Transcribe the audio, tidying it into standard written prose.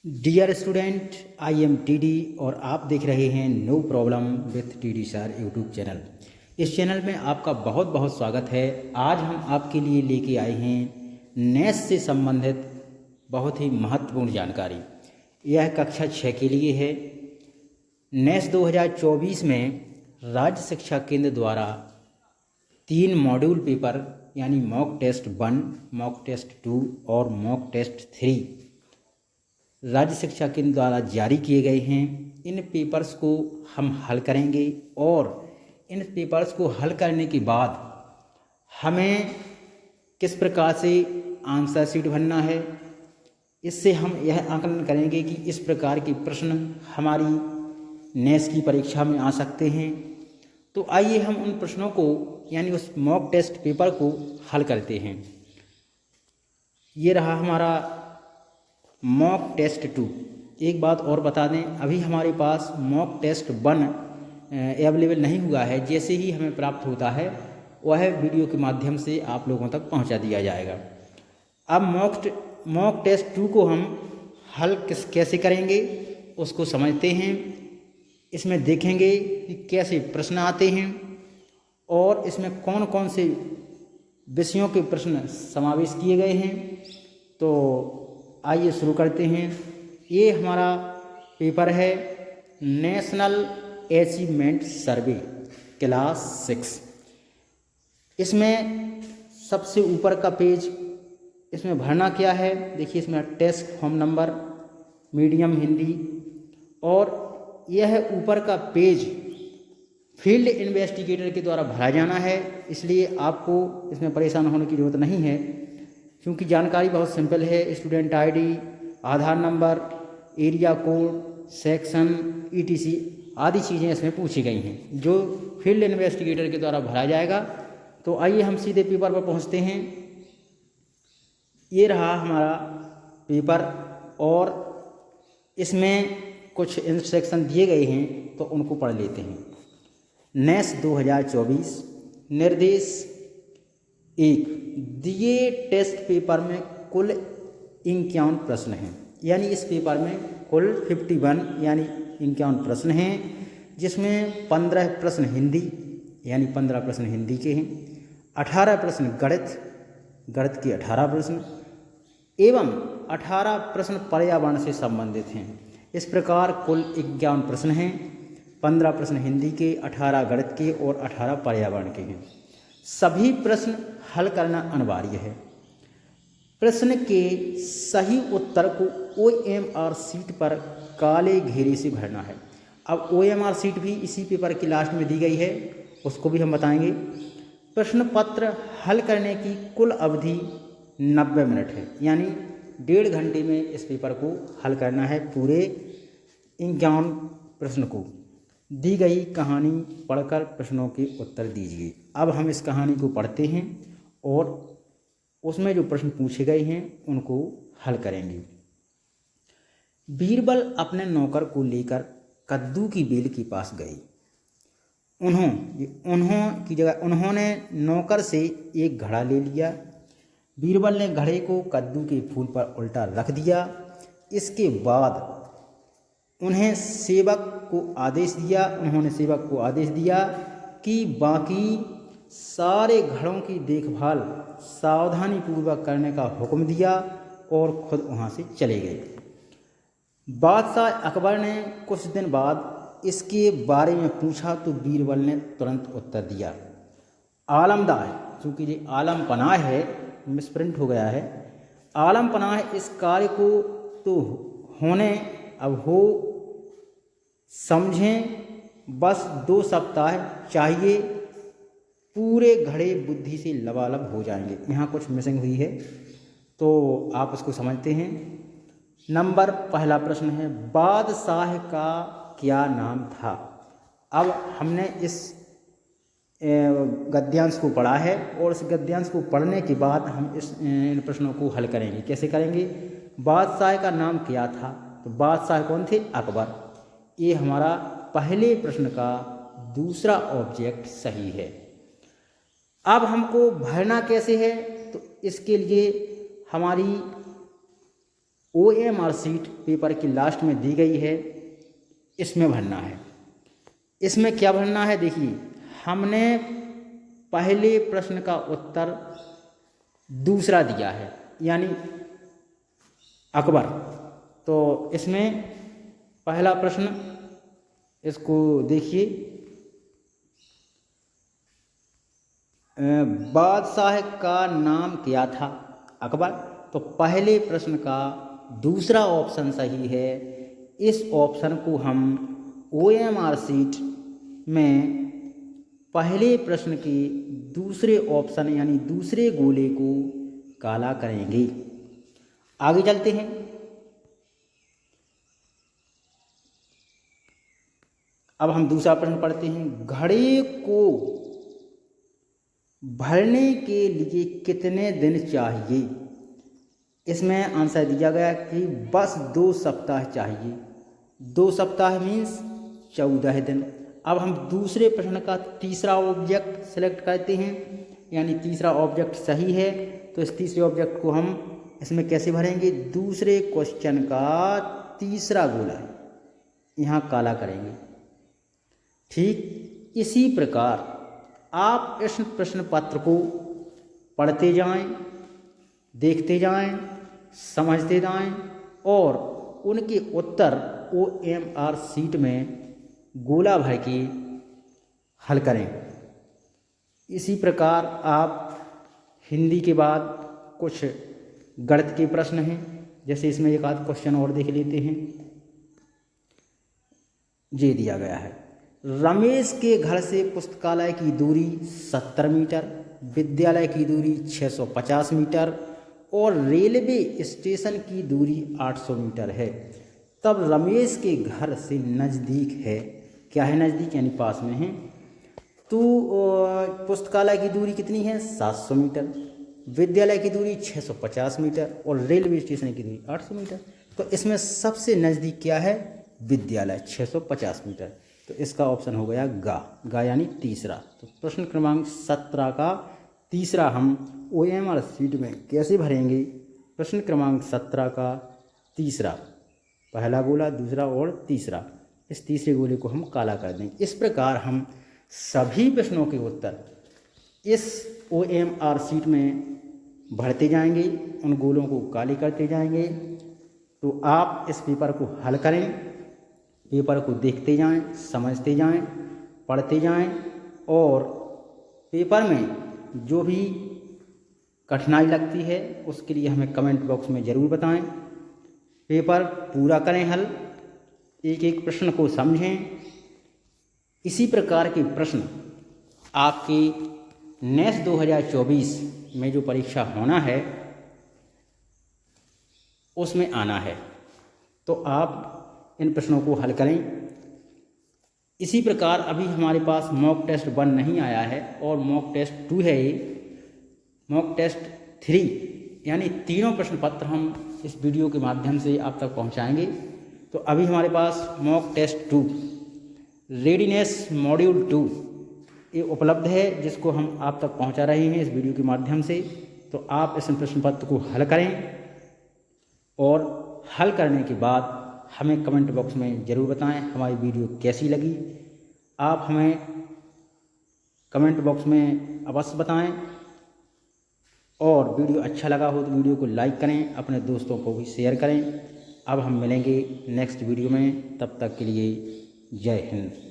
Dear student, I am TD और आप देख रहे हैं no problem with TD sir YouTube channel. इस चैनल में आपका बहुत बहुत स्वागत है। आज हम आपके लिए लेके आए हैं नेस से संबंधित बहुत ही महत्वपूर्ण जानकारी। यह कक्षा 6 के लिए है। नेस 2024 में राज्य शिक्षा केंद्र द्वारा 3 मॉड्यूल पेपर यानी मॉक टेस्ट 1, मॉक टेस्ट 2 और मॉक टेस्ट 3 राज्य शिक्षा केंद्र द्वारा जारी किए गए हैं। इन पेपर्स को हम हल करेंगे और इन पेपर्स को हल करने के बाद हमें किस प्रकार से आंसर शीट भरना है, इससे हम यह आकलन करेंगे कि इस प्रकार के प्रश्न हमारी नेस की परीक्षा में आ सकते हैं। तो आइए हम उन प्रश्नों को यानी उस मॉक टेस्ट पेपर को हल करते हैं। ये रहा हमारा मॉक टेस्ट 2। एक बात और बता दें, अभी हमारे पास मॉक टेस्ट 1 अवेलेबल नहीं हुआ है। जैसे ही हमें प्राप्त होता है वह वीडियो के माध्यम से आप लोगों तक पहुंचा दिया जाएगा। अब मॉक टेस्ट 2 को हम हल कैसे करेंगे उसको समझते हैं। इसमें देखेंगे कि कैसे प्रश्न आते हैं और इसमें कौन कौन से विषयों के प्रश्न समावेश किए गए हैं। तो आइए शुरू करते हैं। ये हमारा पेपर है नेशनल अचीवमेंट सर्वे क्लास 6। इसमें सबसे ऊपर का पेज, इसमें भरना क्या है देखिए। इसमें test home number, medium Hindi, और यह ऊपर का पेज फील्ड इन्वेस्टिगेटर के द्वारा भरा जाना है। इसलिए आपको इसमें परेशान होने की ज़रूरत नहीं है, क्योंकि जानकारी बहुत सिंपल है। Student ID, Aadhaar number, area code, section, ETC आदि चीज़ें इसमें पूछी गई हैं, जो फील्ड इन्वेस्टिगेटर के द्वारा भरा जाएगा। तो आइए हम सीधे पेपर पर पहुंचते हैं। ये रहा हमारा पेपर और इसमें कुछ इंस्ट्रक्शन दिए गए हैं, तो उनको पढ़ लेते हैं। नेस 2024 निर्देश 1, दिए टेस्ट पेपर में कुल 51 प्रश्न हैं। यानी इस पेपर में कुल 51 यानी 51 प्रश्न हैं, जिसमें 15 प्रश्न हिंदी यानी 15 प्रश्न हिंदी के हैं, 18 प्रश्न गणित के 18 प्रश्न एवं 18 प्रश्न पर्यावरण से संबंधित हैं। इस प्रकार कुल 51 प्रश्न हैं। 15 प्रश्न हिंदी के, 18 गणित के और 18 पर्यावरण के हैं। सभी प्रश्न हल करना अनिवार्य है। प्रश्न के सही उत्तर को OMR शीट पर काले घेरे से भरना है। अब OMR शीट भी इसी पेपर की लास्ट में दी गई है, उसको भी हम बताएंगे। प्रश्न पत्र हल करने की कुल अवधि 90 मिनट है, यानी 1.5 घंटे में इस पेपर को हल करना है। पूरे 51 प्रश्न को दी गई कहानी पढ़कर प्रश्नों के उत्तर दीजिए। अब हम इस कहानी को पढ़ते हैं और उसमें जो प्रश्न पूछे गए हैं उनको हल करेंगे। बीरबल अपने नौकर को लेकर कद्दू की बेल के पास गए। उन्होंने नौकर से एक घड़ा ले लिया। बीरबल ने घड़े को कद्दू के फूल पर उल्टा रख दिया। इसके बाद उन्होंने सेवक को आदेश दिया कि बाकी सारे घड़ों की देखभाल सावधानी पूर्वक करने का हुक्म दिया और खुद वहाँ से चले गए। बादशाह अकबर ने कुछ दिन बाद इसके बारे में पूछा तो बीरबल ने तुरंत उत्तर दिया। आलमदार, चूँकि ये आलम पनाह है, मिसप्रिंट हो गया है। आलम पनाह इस कार्य को तो होने अब हो समझें, बस 2 सप्ताह चाहिए, पूरे घड़े बुद्धि से लबालब हो जाएंगे। यहाँ कुछ मिसिंग हुई है तो आप उसको समझते हैं। पहला प्रश्न है, बादशाह का क्या नाम था। अब हमने इस गद्यांश को पढ़ा है और इस गद्यांश को पढ़ने के बाद हम इन प्रश्नों को हल करेंगे। कैसे करेंगे? बादशाह का नाम क्या था, तो बादशाह कौन थे? अकबर। ये हमारा पहले प्रश्न का दूसरा ऑब्जेक्ट सही है। अब हमको भरना कैसे है, तो इसके लिए हमारी OMR शीट पेपर की लास्ट में दी गई है, इसमें भरना है। इसमें क्या भरना है, देखिए हमने पहले प्रश्न का उत्तर दूसरा दिया है, यानी अकबर। तो इसमें पहला प्रश्न, इसको देखिए, बादशाह का नाम क्या था, अकबर। तो पहले प्रश्न का दूसरा ऑप्शन सही है। इस ऑप्शन को हम OMR शीट में पहले प्रश्न के दूसरे ऑप्शन यानी दूसरे गोले को काला करेंगे। आगे चलते हैं। अब हम दूसरा प्रश्न पढ़ते हैं। घड़े को भरने के लिए कितने दिन चाहिए? इसमें आंसर दिया गया कि बस 2 सप्ताह चाहिए। 2 सप्ताह मीन्स 14 दिन। अब हम दूसरे प्रश्न का तीसरा ऑब्जेक्ट सेलेक्ट करते हैं, यानी तीसरा ऑब्जेक्ट सही है। तो इस तीसरे ऑब्जेक्ट को हम इसमें कैसे भरेंगे? दूसरे क्वेश्चन का तीसरा गोला यहाँ काला करेंगे। ठीक इसी प्रकार आप इस प्रश्न पत्र को पढ़ते जाएं, देखते जाएं, समझते जाएं और उनके उत्तर OMR शीट में गोला भर के हल करें। इसी प्रकार आप हिंदी के बाद कुछ गणित के प्रश्न हैं, जैसे इसमें एक आध क्वेश्चन और देख लेते हैं। ये दिया गया है, रमेश के घर से पुस्तकालय की दूरी 70 मीटर, विद्यालय की दूरी 650 मीटर और रेलवे स्टेशन की दूरी 800 मीटर है। तब रमेश के घर से नज़दीक है, क्या है नज़दीक यानी पास में है। तो पुस्तकालय की दूरी कितनी है? 700 मीटर, विद्यालय की दूरी 650 मीटर और रेलवे स्टेशन की दूरी 800 मीटर। तो इसमें सबसे नज़दीक क्या है? विद्यालय 650 मीटर। तो इसका ऑप्शन हो गया गा यानी तीसरा। तो प्रश्न क्रमांक 17 का तीसरा हम OMR शीट में कैसे भरेंगे? प्रश्न क्रमांक 17 का तीसरा, पहला गोला, दूसरा और तीसरा, इस तीसरे गोले को हम काला कर देंगे। इस प्रकार हम सभी प्रश्नों के उत्तर इस OMR शीट में भरते जाएंगे, उन गोलों को काले करते जाएंगे। तो आप इस पेपर को हल करें, पेपर को देखते जाएं, समझते जाएं, पढ़ते जाएं और पेपर में जो भी कठिनाई लगती है उसके लिए हमें कमेंट बॉक्स में ज़रूर बताएं। पेपर पूरा करें हल, एक एक प्रश्न को समझें। इसी प्रकार के प्रश्न आपके नेक्स्ट 2024 में जो परीक्षा होना है उसमें आना है, तो आप इन प्रश्नों को हल करें। इसी प्रकार अभी हमारे पास मॉक टेस्ट 1 नहीं आया है और मॉक टेस्ट 2 है, ये मॉक टेस्ट 3 यानी तीनों प्रश्न पत्र हम इस वीडियो के माध्यम से आप तक पहुंचाएंगे। तो अभी हमारे पास मॉक टेस्ट 2 रेडीनेस मॉड्यूल 2 ये उपलब्ध है, जिसको हम आप तक पहुंचा रहे हैं इस वीडियो के माध्यम से। तो आप इस प्रश्न पत्र को हल करें और हल करने के बाद हमें कमेंट बॉक्स में ज़रूर बताएं हमारी वीडियो कैसी लगी। आप हमें कमेंट बॉक्स में अवश्य बताएं और वीडियो अच्छा लगा हो तो वीडियो को लाइक करें, अपने दोस्तों को भी शेयर करें। अब हम मिलेंगे नेक्स्ट वीडियो में, तब तक के लिए जय हिंद।